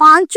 5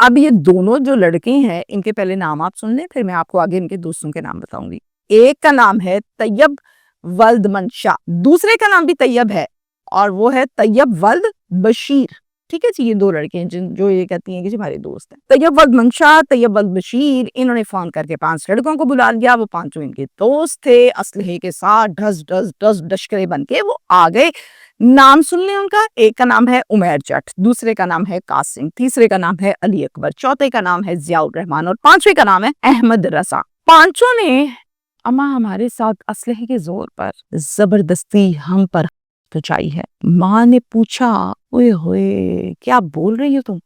اب یہ دونوں جو لڑکے ہیں ان کے پہلے نام آپ سن لیں، پھر میں آپ کو آگے ان کے دوستوں کے نام بتاؤں گی۔ ایک کا نام ہے طیب ولد منشا، دوسرے کا نام بھی طیب ہے اور وہ ہے طیب ولد بشیر۔ ٹھیک ہے جی، یہ دو لڑکے ہیں جو یہ کہتی ہیں کہ ہمارے دوست ہیں۔ طیب ولد منشا، طیب ولد بشیر، انہوں نے فون کر کے 5 لڑکوں کو بلا لیا، وہ 5 ان کے دوست تھے، اسلحے کے ساتھ ڈھس ڈھس ڈھس ڈشکرے بن کے وہ آ گئے۔ نام سن لیں ان کا، ایک کا نام ہے عمیر جٹ، دوسرے کا نام ہے قاسم، تیسرے کا نام ہے علی اکبر، چوتھے کا نام ہے ضیاء الرحمان اور 5ویں کا نام ہے احمد رضا۔ 5 نے اما ہمارے ساتھ اسلحے کے زور پر زبردستی ہم پر پہنچائی ہے۔ ماں نے پوچھا اوئے ہوئے کیا بول رہی ہو تم؟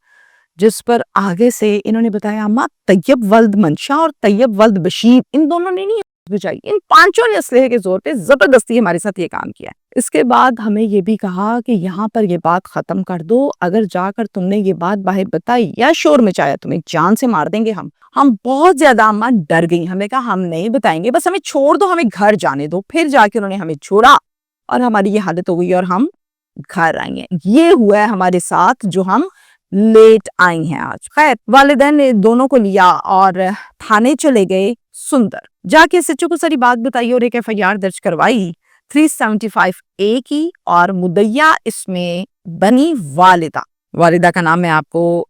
جس پر آگے سے انہوں نے بتایا اما طیب ولد منشا اور طیب ولد بشیر ان دونوں نے نہیں پہنچائی، ان 5 نے اسلحے کے زور پہ زبردستی ہمارے ساتھ یہ کام کیا ہے۔ اس کے بعد ہمیں یہ بھی کہا کہ یہاں پر یہ بات ختم کر دو، اگر جا کر تم نے یہ بات باہر بتائی یا شور مچایا تمہیں جان سے مار دیں گے ہم بہت زیادہ اماں ڈر گئی، ہمیں کہا ہم نہیں بتائیں گے، بس ہمیں چھوڑ دو، ہمیں گھر جانے دو۔ پھر جا کے انہوں نے ہمیں چھوڑا اور ہماری یہ حالت ہو گئی اور ہم گھر آئی ہیں۔ یہ ہوا ہے ہمارے ساتھ جو ہم لیٹ آئی ہیں آج۔ خیر والدین نے دونوں کو لیا اور تھانے چلے گئے سندر، جا کے SHO کو ساری بات بتائی اور ایک FIR درج کروائی 375A کی، اور مدعیہ اس میں بنی والدہ کا نام میں آپ کو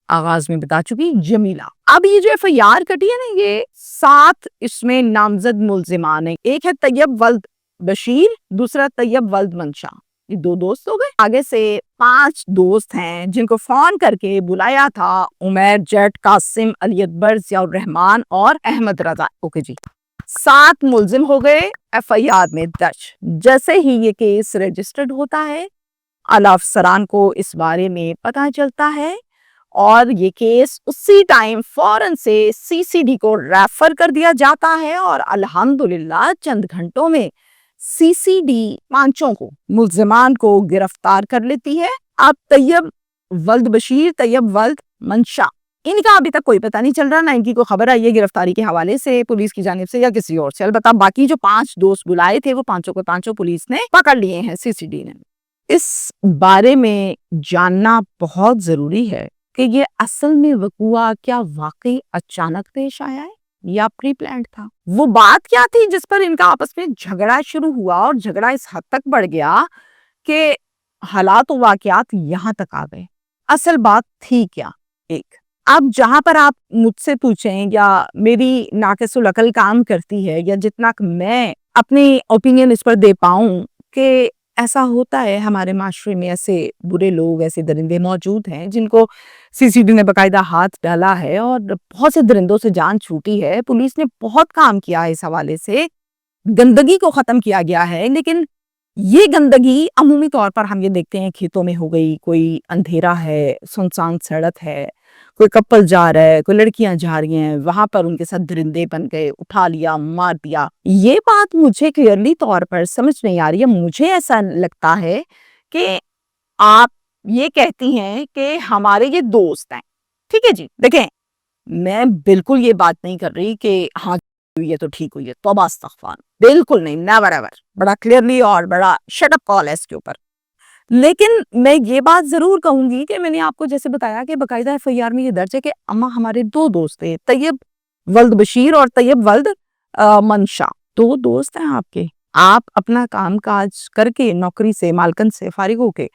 آغاز میں بتا چکی، جمیلہ۔ اب یہ جو FIR کٹی ہے نا، یہ 7 اس میں نامزد ملزمان ہیں، ایک ہے طیب ولد بشیر، دوسرا طیب ولد منشا، یہ 2 دوست ہو گئے۔ آگے سے 5 دوست ہیں جن کو فون کر کے بلایا تھا، عمیر جٹ، قاسم، علی اکبر، ضیاء الرحمان اور احمد رضا۔ اوکے جی، 7 ملزم ہو گئے FIR میں درج۔ جیسے ہی یہ کیس رجسٹرڈ ہوتا ہے، اعلیٰ افسران کو اس بارے میں پتہ چلتا ہے اور یہ کیس اسی ٹائم فوراً سے CCD کو ریفر کر دیا جاتا ہے اور الحمدللہ چند گھنٹوں میں CCD 5 کو ملزمان کو گرفتار کر لیتی ہے۔ اب طیب ولد بشیر، طیب ولد منشا، ان کا ابھی تک کوئی پتہ نہیں چل رہا، نہ ان کی کوئی خبر آئی ہے گرفتاری کے حوالے سے پولیس کی جانب سے یا کسی اور سے۔ البتہ باقی جو 5 دوست بلائے تھے وہ 5 کو 5 پولیس نے پکڑ لیے ہیں CCD نے۔ اس بارے میں جاننا بہت ضروری ہے کہ یہ اصل میں وقوع کیا واقعی اچانک پیش آیا ہے یا پری پلانڈ تھا؟ وہ بات کیا تھی جس پر ان کا آپس میں جھگڑا شروع ہوا اور جھگڑا اس حد تک بڑھ گیا کہ حالات و واقعات یہاں تک آ گئے؟ اصل بات تھی کیا؟ ایک اب جہاں پر آپ مجھ سے پوچھیں یا میری ناقص العقل کام کرتی ہے یا جتنا میں اپنی اوپینین اس پر دے پاؤں کہ ایسا ہوتا ہے ہمارے معاشرے میں، ایسے برے لوگ، ایسے درندے موجود ہیں جن کو CCD نے باقاعدہ ہاتھ ڈالا ہے اور بہت سے درندوں سے جان چھوٹی ہے۔ پولیس نے بہت کام کیا ہے اس حوالے سے، گندگی کو ختم کیا گیا ہے، لیکن یہ گندگی عمومی طور پر ہم یہ دیکھتے ہیں کھیتوں میں ہو گئی، کوئی اندھیرا ہے، سنسان سڑک ہے، کوئی کپل جا رہا ہے، کوئی لڑکیاں جا رہی ہیں، وہاں پر ان کے ساتھ درندے بن گئے، اٹھا لیا، مار دیا۔ یہ بات مجھے کلیئرلی طور پر سمجھ نہیں آ رہی ہے۔ مجھے ایسا لگتا ہے کہ آپ یہ کہتی ہیں کہ ہمارے یہ دوست ہیں، ٹھیک ہے جی، دیکھیں میں بالکل یہ بات نہیں کر رہی کہ ہاں یہ تو ٹھیک ہوئی ہے، توبہ استغفار، بالکل نہیں، نیور ایور، بڑا کلیئرلی اور بڑا شٹ اپ کال ہے اس کے اوپر۔ لیکن میں یہ بات ضرور کہوں گی کہ میں نے آپ کو جیسے بتایا کہ باقاعدہ FIR میں یہ درج ہے کہ اما ہمارے 2 دوست تھے، طیب ولد بشیر اور طیب ولد منشا، 2 دوست ہیں آپ کے۔ آپ اپنا کام کاج کر کے، نوکری سے، مالکن سے فارغ ہو کے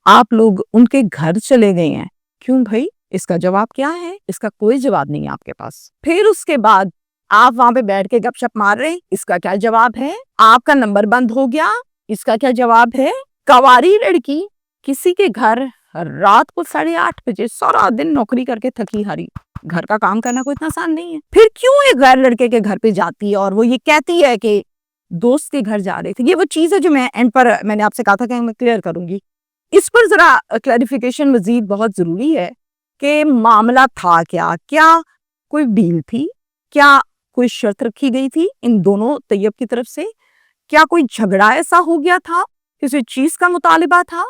آپ لوگ ان کے گھر چلے گئے ہیں، کیوں بھائی؟ اس کا جواب کیا ہے؟ اس کا کوئی جواب نہیں آپ کے پاس۔ پھر اس کے بعد آپ وہاں پہ بیٹھ کے گپ شپ مار رہے ہیں، اس کا کیا جواب ہے؟ آپ کا نمبر بند ہو گیا، اس کا کیا جواب ہے؟ کواری لڑکی کسی کے گھر رات کو 8:30 بجے سارا دن نوکری کر کے تھکی ہاری، گھر کا کام کرنا کوئی اتنا آسان نہیں ہے، پھر کیوں ایک غیر لڑکے کے گھر پہ جاتی ہے اور وہ یہ کہتی ہے کہ دوست کے گھر جا رہے تھے؟ یہ وہ چیز ہے جو میں اینڈ پر میں نے آپ سے کہا تھا کہ میں کلیئر کروں گی۔ اس پر ذرا کلیریفیکیشن مزید بہت ضروری ہے کہ معاملہ تھا کیا؟ کیا کوئی ڈیل تھی؟ کیا کوئی شرط رکھی گئی تھی ان دونوں طیب کی طرف سے؟ کیا کوئی جھگڑا ایسا ہو گیا تھا؟ کسی چیز کا مطالبہ تھا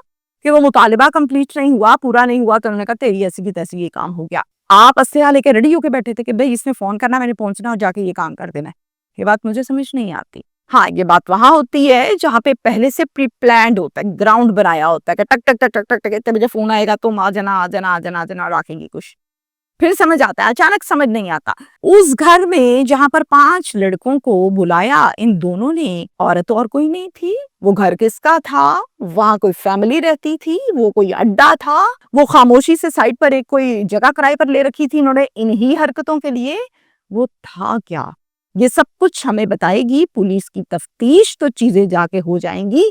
کہ وہ مطالبہ کمپلیٹ نہیں ہوا، پورا نہیں ہوا، تو انہوں نے کہا تیری ایسی کی تیسی یہ کام ہو گیا؟ آپ اسلحہ لے کے ریڈی ہو کے بیٹھے تھے کہ بھئی اس نے فون کرنا، میں نے پہنچنا اور جا کے یہ کام کر دینا ہے۔ یہ بات مجھے سمجھ نہیں آتی۔ ہاں یہ بات وہاں ہوتی ہے جہاں پہ پہلے سے پری پلانڈ ہوتا ہے، گراؤنڈ بنایا ہوتا ہے کہ ٹک ٹک ٹک ٹک ٹک ٹک اتنے بجے فون آئے گا، تم آ جانا آ جانا آ جانا آ جانا، رکھیں گی کچھ۔ پھر سمجھ آتا ہے, اچانک سمجھ نہیں آتا. اس گھر میں جہاں پر 5 لڑکوں کو بلایا, ان دونوں نے, عورت اور کوئی نہیں تھی. وہ گھر کس کا تھا؟ وہاں کوئی فیملی رہتی تھی, وہ کوئی اڈا تھا, وہ خاموشی سے سائٹ پر ایک کوئی جگہ کرائے پر لے رکھی تھی انہوں نے انہی حرکتوں کے لیے. وہ تھا کیا؟ یہ سب کچھ ہمیں بتائے گی پولیس کی تفتیش, تو چیزیں جا کے ہو جائیں گی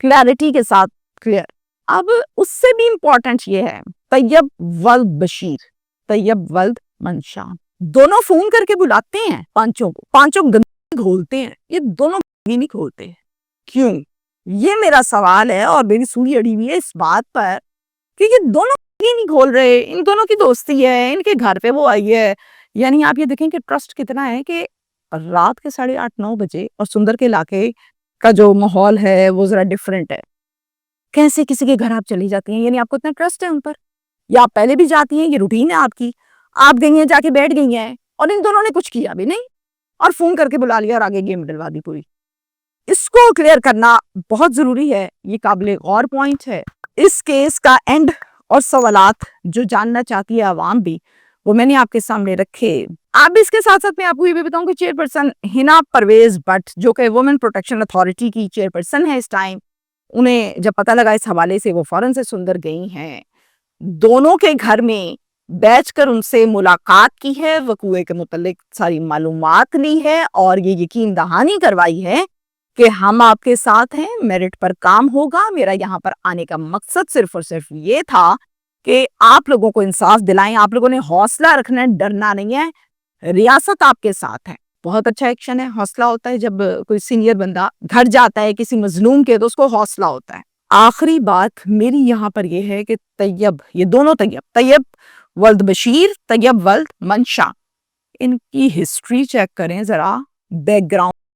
کلیئرٹی کے ساتھ کلیئر. اب اس سے بھی امپورٹنٹ یہ ہے, طیب ولد بشیر, طیب ولد منشا, دونوں فون کر کے بلاتے ہیں پانچوں کو, پانچوں گندگی گھولتے ہیں, یہ دونوں نہیں کھولتے. کیوں؟ یہ میرا سوال ہے, اور میری سوئی اڑی ہوئی ہے اس بات پر کہ یہ دونوں نہیں کھول رہے. ان دونوں کی دوستی ہے, ان کے گھر پہ وہ آئی ہے. یعنی آپ یہ دیکھیں کہ ٹرسٹ کتنا ہے کہ رات کے 8:30-9 بجے, اور سندر کے علاقے کا جو ماحول ہے وہ ذرا ڈیفرنٹ ہے, کیسے کسی کے گھر آپ چلی جاتی ہیں؟ یعنی آپ کو اتنا ٹرسٹ ہے ان پر, یا آپ پہلے بھی جاتی ہیں, یہ روٹین ہے آپ کی, آپ گئی ہیں جا کے بیٹھ گئی ہیں, اور ان دونوں نے کچھ کیا بھی نہیں, اور فون کر کے بلا لیا اور آگے گیم ڈلوا دی پوری. اس کو کلیئر کرنا بہت ضروری ہے, یہ قابل غور پوائنٹ ہے. اس کیس کا اینڈ اور سوالات جو جاننا چاہتی ہے عوام بھی, وہ میں نے آپ کے سامنے رکھے. اب اس کے ساتھ ساتھ میں آپ کو یہ بھی بتاؤں کہ چیئرپرسن ہنا پرویز بٹ, جو کہ وومن پروٹیکشن اتھارٹی کی چیئرپرسن ہے اس ٹائم, انہیں جب پتہ لگا اس حوالے سے, وہ فوراً سے سندر گئی ہیں, دونوں کے گھر میں بیٹھ کر ان سے ملاقات کی ہے, وقوع کے متعلق ساری معلومات لی ہے, اور یہ یقین دہانی کروائی ہے کہ ہم آپ کے ساتھ ہیں, میرٹ پر کام ہوگا. میرا یہاں پر آنے کا مقصد صرف اور صرف یہ تھا کہ آپ لوگوں کو انصاف دلائیں, آپ لوگوں نے حوصلہ رکھنا ہے, ڈرنا نہیں ہے, ریاست آپ کے ساتھ ہے. بہت اچھا ایکشن ہے, حوصلہ ہوتا ہے جب کوئی سینئر بندہ گھر جاتا ہے کسی مظلوم کے, تو اس کو حوصلہ ہوتا ہے. آخری بات میری یہاں پر یہ ہے کہ طیب, یہ دونوں طیب ولد بشیر, طیب ولد منشا, ان کی ہسٹری چیک کریں ذرا, بیک گراؤنڈ